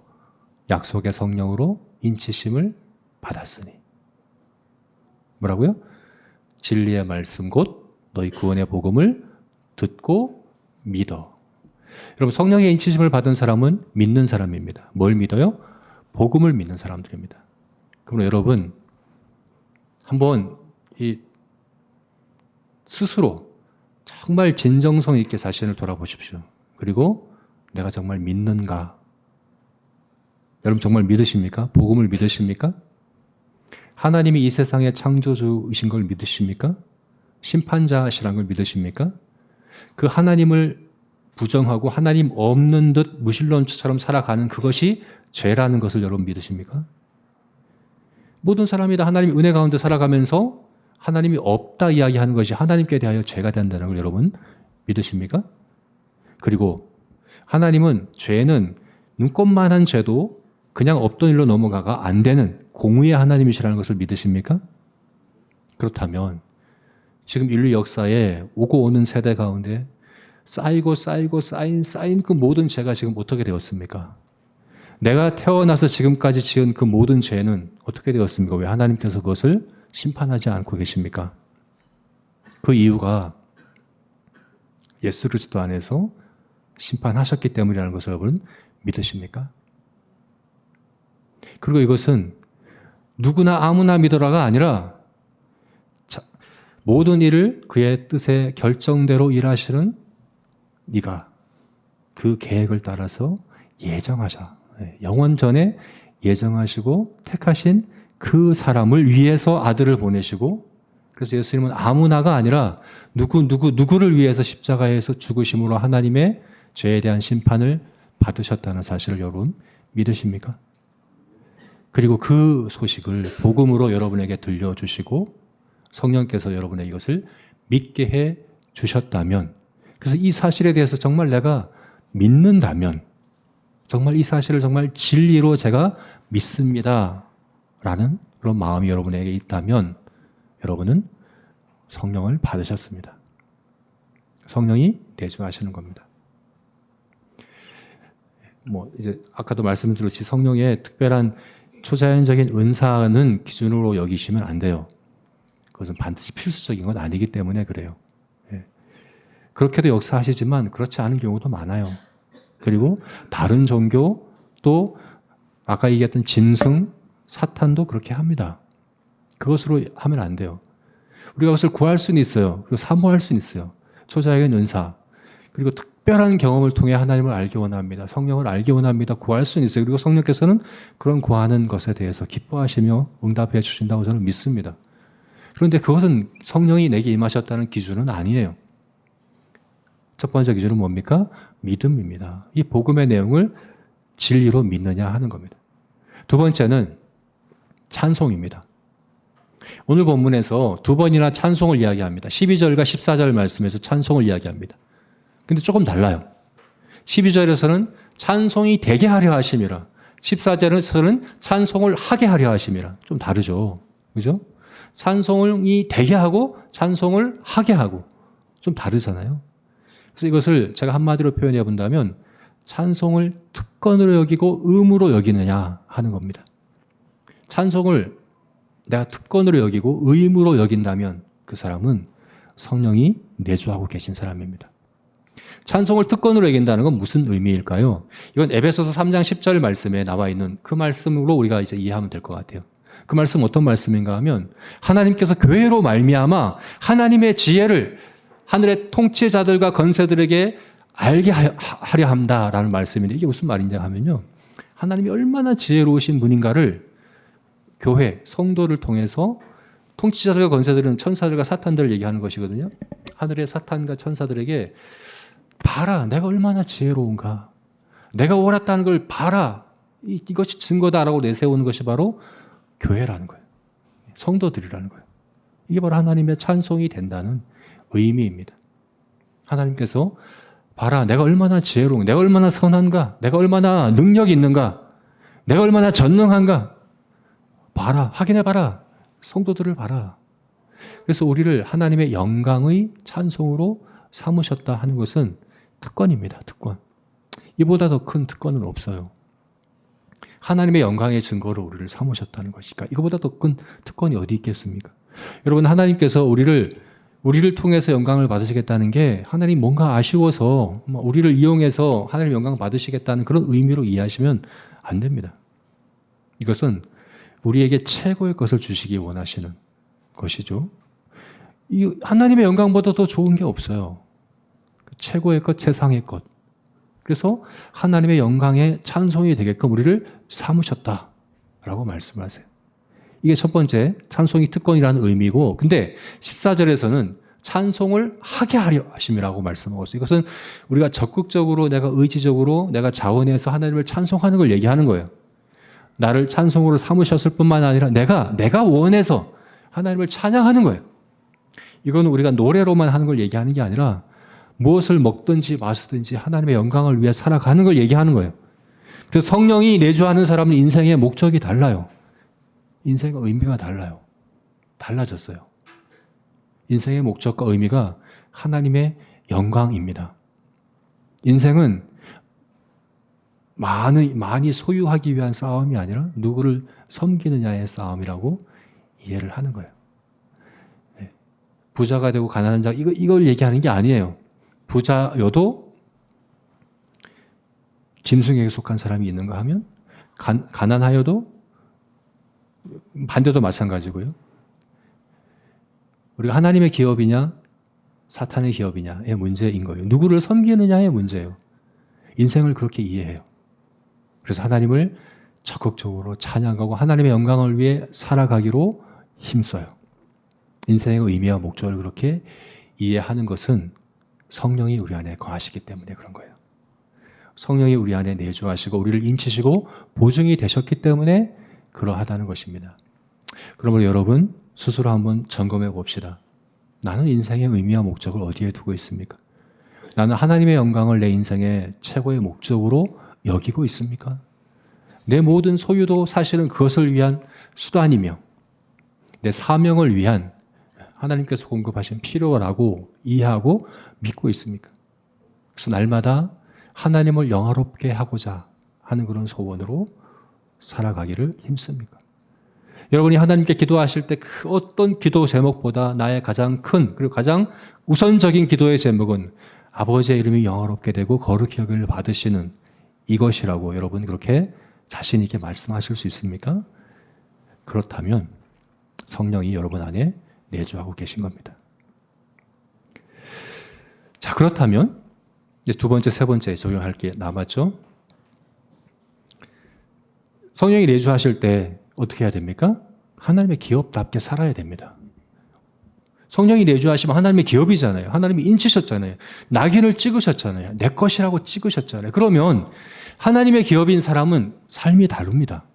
약속의 성령으로 인치심을 받았으니. 뭐라고요? 진리의 말씀 곧 너희 구원의 복음을 듣고 믿어. 여러분, 성령의 인치심을 받은 사람은 믿는 사람입니다. 뭘 믿어요? 복음을 믿는 사람들입니다. 그럼 여러분 한번 스스로 정말 진정성 있게 자신을 돌아보십시오. 그리고 내가 정말 믿는가? 여러분 정말 믿으십니까? 복음을 믿으십니까? 하나님이 이 세상의 창조주이신 걸 믿으십니까? 심판자시란 걸 믿으십니까? 그 하나님을 부정하고 하나님 없는 듯 무신론처럼 살아가는 그것이 죄라는 것을 여러분 믿으십니까? 모든 사람이 다 하나님의 은혜 가운데 살아가면서 하나님이 없다 이야기하는 것이 하나님께 대하여 죄가 된다는 걸 여러분 믿으십니까? 그리고 하나님은 죄는 눈꼽만한 죄도 그냥 없던 일로 넘어가가 안 되는 공의의 하나님이시라는 것을 믿으십니까? 그렇다면 지금 인류 역사에 오고 오는 세대 가운데 쌓이고 쌓인 그 모든 죄가 지금 어떻게 되었습니까? 내가 태어나서 지금까지 지은 그 모든 죄는 어떻게 되었습니까? 왜 하나님께서 그것을 심판하지 않고 계십니까? 그 이유가 예수 그리스도 안에서 심판하셨기 때문이라는 것을 여러분 믿으십니까? 그리고 이것은 누구나 아무나 믿어라가 아니라 모든 일을 그의 뜻의 결정대로 일하시는 네가 그 계획을 따라서 예정하셔. 영원 전에 예정하시고 택하신 그 사람을 위해서 아들을 보내시고, 그래서 예수님은 아무나가 아니라 누구를 위해서 십자가에서 죽으심으로 하나님의 죄에 대한 심판을 받으셨다는 사실을 여러분 믿으십니까? 그리고 그 소식을 복음으로 여러분에게 들려주시고 성령께서 여러분에게 이것을 믿게 해 주셨다면, 그래서 이 사실에 대해서 정말 내가 믿는다면, 정말 이 사실을 정말 진리로 제가 믿습니다 라는 그런 마음이 여러분에게 있다면 여러분은 성령을 받으셨습니다. 성령이 내주하시는 겁니다. 이제 아까도 말씀드렸듯이 성령의 특별한 초자연적인 은사는 기준으로 여기시면 안 돼요. 그것은 반드시 필수적인 건 아니기 때문에 그래요. 그렇게도 역사하시지만 그렇지 않은 경우도 많아요. 그리고 다른 종교 또 아까 얘기했던 짐승, 사탄도 그렇게 합니다. 그것으로 하면 안 돼요. 우리가 그것을 구할 수는 있어요. 그리고 사모할 수는 있어요. 초자연적인 은사. 그리고 특별한 경험을 통해 하나님을 알기 원합니다. 성령을 알기 원합니다. 구할 수는 있어요. 그리고 성령께서는 그런 구하는 것에 대해서 기뻐하시며 응답해 주신다고 저는 믿습니다. 그런데 그것은 성령이 내게 임하셨다는 기준은 아니에요. 첫 번째 기준은 뭡니까? 믿음입니다. 이 복음의 내용을 진리로 믿느냐 하는 겁니다. 두 번째는 찬송입니다. 오늘 본문에서 두 번이나 찬송을 이야기합니다. 12절과 14절 말씀에서 찬송을 이야기합니다. 근데 조금 달라요. 12절에서는 찬송이 되게 하려 하심이라, 14절에서는 찬송을 하게 하려 하심이라. 좀 다르죠. 그죠? 찬송이 되게 하고 찬송을 하게 하고 좀 다르잖아요. 그래서 이것을 제가 한마디로 표현해 본다면 찬송을 특권으로 여기고 의무로 여기느냐 하는 겁니다. 찬송을 내가 특권으로 여기고 의무로 여긴다면 그 사람은 성령이 내주하고 계신 사람입니다. 찬송을 특권으로 여긴다는 건 무슨 의미일까요? 이건 에베소서 3장 10절 말씀에 나와 있는 그 말씀으로 우리가 이제 이해하면 될 것 같아요. 그 말씀 어떤 말씀인가 하면 하나님께서 교회로 말미암아 하나님의 지혜를 하늘의 통치자들과 건세들에게 알게 하려 한다라는 말씀인데 이게 무슨 말이냐 하면요. 하나님이 얼마나 지혜로우신 분인가를 교회, 성도를 통해서 통치자들과 건세들은 천사들과 사탄들을 얘기하는 것이거든요. 하늘의 사탄과 천사들에게 봐라, 내가 얼마나 지혜로운가. 내가 옳았다는 걸 봐라. 이것이 증거다라고 내세우는 것이 바로 교회라는 거예요. 성도들이라는 거예요. 이게 바로 하나님의 찬송이 된다는 의미입니다. 하나님께서 봐라, 내가 얼마나 지혜로운가, 내가 얼마나 선한가, 내가 얼마나 능력이 있는가, 내가 얼마나 전능한가. 봐라, 확인해봐라. 성도들을 봐라. 그래서 우리를 하나님의 영광의 찬송으로 삼으셨다 하는 것은 특권입니다. 특권. 이보다 더 큰 특권은 없어요. 하나님의 영광의 증거로 우리를 삼으셨다는 것이니까 이거보다 더 큰 특권이 어디 있겠습니까? 여러분, 하나님께서 우리를 통해서 영광을 받으시겠다는 게 하나님 뭔가 아쉬워서 우리를 이용해서 하나님 영광 받으시겠다는 그런 의미로 이해하시면 안 됩니다. 이것은 우리에게 최고의 것을 주시기 원하시는 것이죠. 이 하나님의 영광보다 더 좋은 게 없어요. 최고의 것, 최상의 것. 그래서 하나님의 영광의 찬송이 되게끔 우리를 삼으셨다라고 말씀하세요. 이게 첫 번째 찬송이 특권이라는 의미고, 근데 14절에서는 찬송을 하게 하려 하심이라고 말씀하고 있어요. 이것은 우리가 적극적으로 내가 의지적으로 내가 자원해서 하나님을 찬송하는 걸 얘기하는 거예요. 나를 찬송으로 삼으셨을 뿐만 아니라 내가 원해서 하나님을 찬양하는 거예요. 이건 우리가 노래로만 하는 걸 얘기하는 게 아니라 무엇을 먹든지 마시든지 하나님의 영광을 위해 살아가는 걸 얘기하는 거예요. 그래서 성령이 내주하는 사람은 인생의 목적이 달라요. 인생의 의미가 달라요. 달라졌어요. 인생의 목적과 의미가 하나님의 영광입니다. 인생은 많이 소유하기 위한 싸움이 아니라 누구를 섬기느냐의 싸움이라고 이해를 하는 거예요. 부자가 되고 가난한 자, 이걸 얘기하는 게 아니에요. 부자여도 짐승에게 속한 사람이 있는가 하면 가난하여도 반대도 마찬가지고요. 우리가 하나님의 기업이냐 사탄의 기업이냐의 문제인 거예요. 누구를 섬기느냐의 문제예요. 인생을 그렇게 이해해요. 그래서 하나님을 적극적으로 찬양하고 하나님의 영광을 위해 살아가기로 힘써요. 인생의 의미와 목적을 그렇게 이해하는 것은 성령이 우리 안에 거하시기 때문에 그런 거예요. 성령이 우리 안에 내주하시고 우리를 인치시고 보증이 되셨기 때문에 그러하다는 것입니다. 그러므로 여러분 스스로 한번 점검해 봅시다. 나는 인생의 의미와 목적을 어디에 두고 있습니까? 나는 하나님의 영광을 내 인생의 최고의 목적으로 여기고 있습니까? 내 모든 소유도 사실은 그것을 위한 수단이며 내 사명을 위한 하나님께서 공급하신 필요라고 이해하고 믿고 있습니까? 그래서 날마다 하나님을 영화롭게 하고자 하는 그런 소원으로 살아가기를 힘씁니까? 여러분이 하나님께 기도하실 때 그 어떤 기도 제목보다 나의 가장 큰 그리고 가장 우선적인 기도의 제목은 아버지의 이름이 영화롭게 되고 거룩히 여김을 받으시는 이것이라고 여러분 그렇게 자신 있게 말씀하실 수 있습니까? 그렇다면 성령이 여러분 안에 내주하고 계신 겁니다. 자, 그렇다면 이제 두 번째, 세 번째 적용할 게 남았죠. 성령이 내주하실 때 어떻게 해야 됩니까? 하나님의 기업답게 살아야 됩니다. 성령이 내주하시면 하나님의 기업이잖아요. 하나님이 인치셨잖아요. 낙인을 찍으셨잖아요. 내 것이라고 찍으셨잖아요. 그러면 하나님의 기업인 사람은 삶이 다릅니다.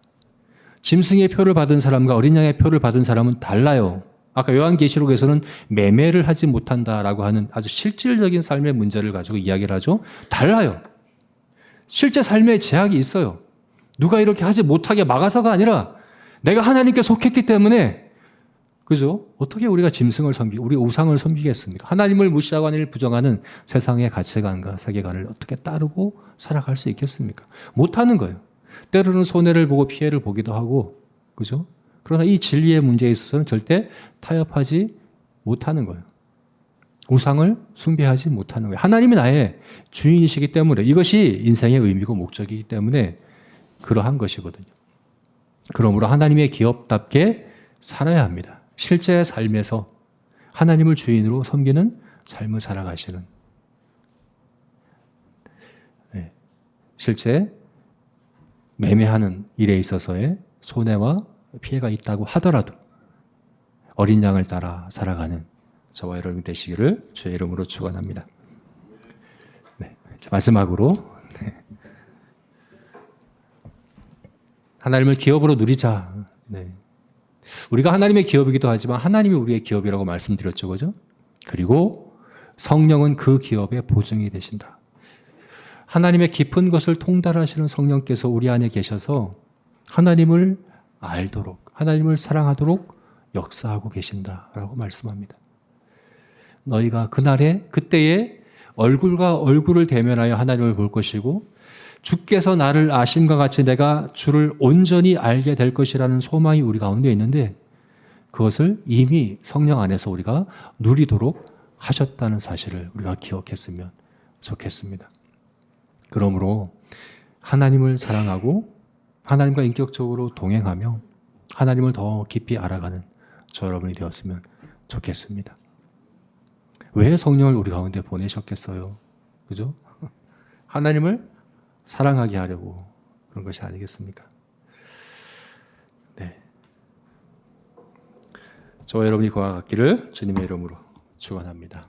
짐승의 표를 받은 사람과 어린 양의 표를 받은 사람은 달라요. 아까 요한계시록에서는 매매를 하지 못한다라고 하는 아주 실질적인 삶의 문제를 가지고 이야기를 하죠. 달라요. 실제 삶에 제약이 있어요. 누가 이렇게 하지 못하게 막아서가 아니라 내가 하나님께 속했기 때문에 그죠? 어떻게 우리가 짐승을 우리 우상을 섬기겠습니까? 하나님을 무시하고 하나님을 부정하는 세상의 가치관과 세계관을 어떻게 따르고 살아갈 수 있겠습니까? 못하는 거예요. 때로는 손해를 보고 피해를 보기도 하고, 그죠? 그러나 이 진리의 문제에 있어서는 절대 타협하지 못하는 거예요. 우상을 숭배하지 못하는 거예요. 하나님이 나의 주인이시기 때문에 이것이 인생의 의미고 목적이기 때문에 그러한 것이거든요. 그러므로 하나님의 기업답게 살아야 합니다. 실제 삶에서 하나님을 주인으로 섬기는 삶을 살아가시는, 실제 매매하는 일에 있어서의 손해와 피해가 있다고 하더라도 어린 양을 따라 살아가는 저와 여러분 되시기를 주의 이름으로 축원합니다. 네, 마지막으로 하나님을 기업으로 누리자. 네. 우리가 하나님의 기업이기도 하지만 하나님이 우리의 기업이라고 말씀드렸죠, 그죠? 그리고 성령은 그 기업의 보증이 되신다. 하나님의 깊은 것을 통달하시는 성령께서 우리 안에 계셔서 하나님을 알도록, 하나님을 사랑하도록 역사하고 계신다라고 말씀합니다. 너희가 그때에 얼굴과 얼굴을 대면하여 하나님을 볼 것이고 주께서 나를 아심과 같이 내가 주를 온전히 알게 될 것이라는 소망이 우리 가운데 있는데 그것을 이미 성령 안에서 우리가 누리도록 하셨다는 사실을 우리가 기억했으면 좋겠습니다. 그러므로 하나님을 사랑하고 하나님과 인격적으로 동행하며 하나님을 더 깊이 알아가는 저 여러분이 되었으면 좋겠습니다. 왜 성령을 우리 가운데 보내셨겠어요? 그죠? 하나님을 사랑하게 하려고 그런 것이 아니겠습니까? 네. 저와 여러분이 그와 같기를 주님의 이름으로 축원합니다.